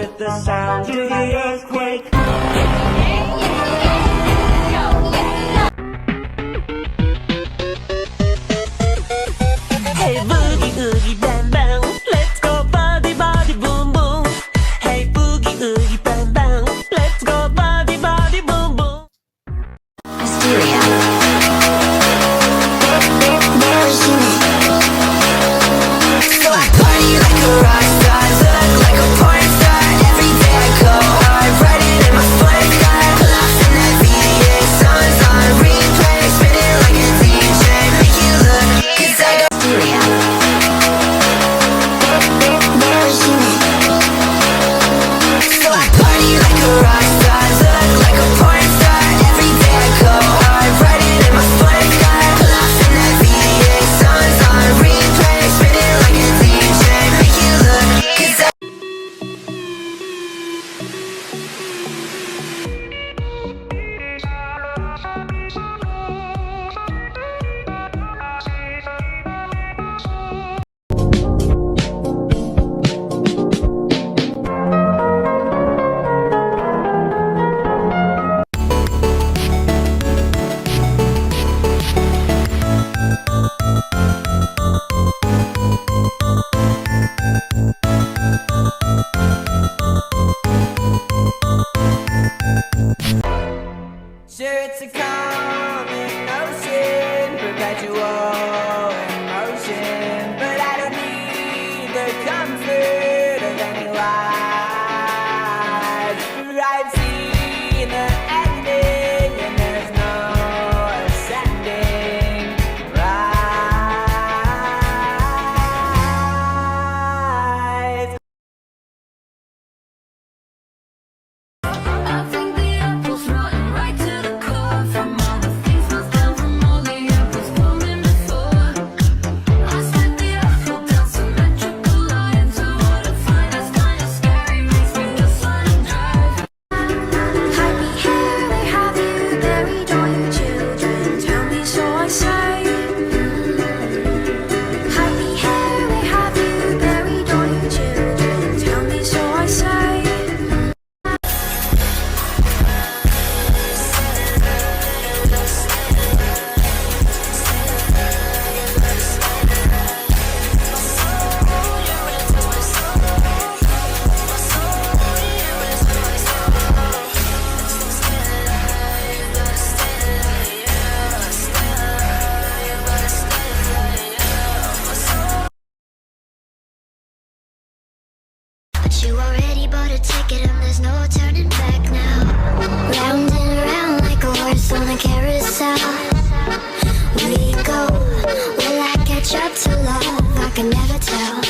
with the sound of the earthquake. Hey boogie oogie bam bam, let's go body body boom boom. Hey boogie oogie bam bam, let's go body body boom boom. Hysteria. So I party like a rock star, look like a porn star. Every day I go hard, riding in my fun car, laughing at VA songs on replay, spinning like a DJ, make you look, 'cause I got hysteria. So I party like a rock star, look like a porn star. Every day I go hard, riding in my fun car, laughing at VA songs on replay, spinning like a DJ, make you look, 'cause I Sure, it's a common notion, perpetual emotion, but I don't need the comfort of any lies. I've seen the ending, and there's no ascending. Rise. I think the apple's rotten right to the core. From all the things we've done, from all the apples coming before. I set the apple down symmetrical lines. So what I find is kinda scary, makes me just wanna drive. Hide me here, where have you buried all your children? Tell me, so I say. Hide me here, where have you buried all your children? Tell me, so I say. But you already bought a ticket and there's no turning back now. Round and round like a horse on a carousel. We go, will I catch up to love? I can never tell.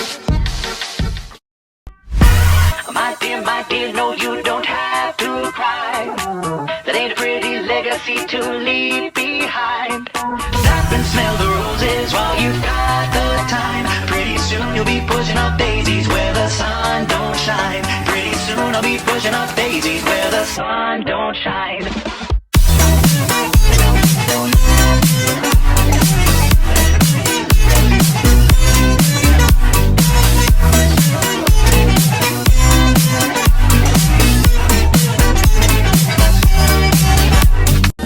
My dear, no, you don't have to cry. That ain't a pretty legacy to leave behind. Stop and smell the roses while you've got the time. Pretty soon you'll be pushing up daisies where the sun don't shine. Pretty soon I'll be pushing up daisies where the sun don't shine.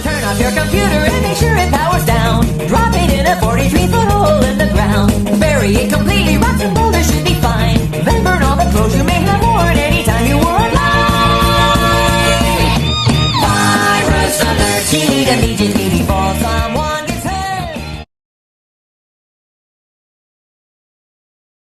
Turn off your computer and make sure it powers down. Drop it in a 43-foot hole in the ground. Bury it completely, rocks and boulders should be fine. Then burn all the clothes you made.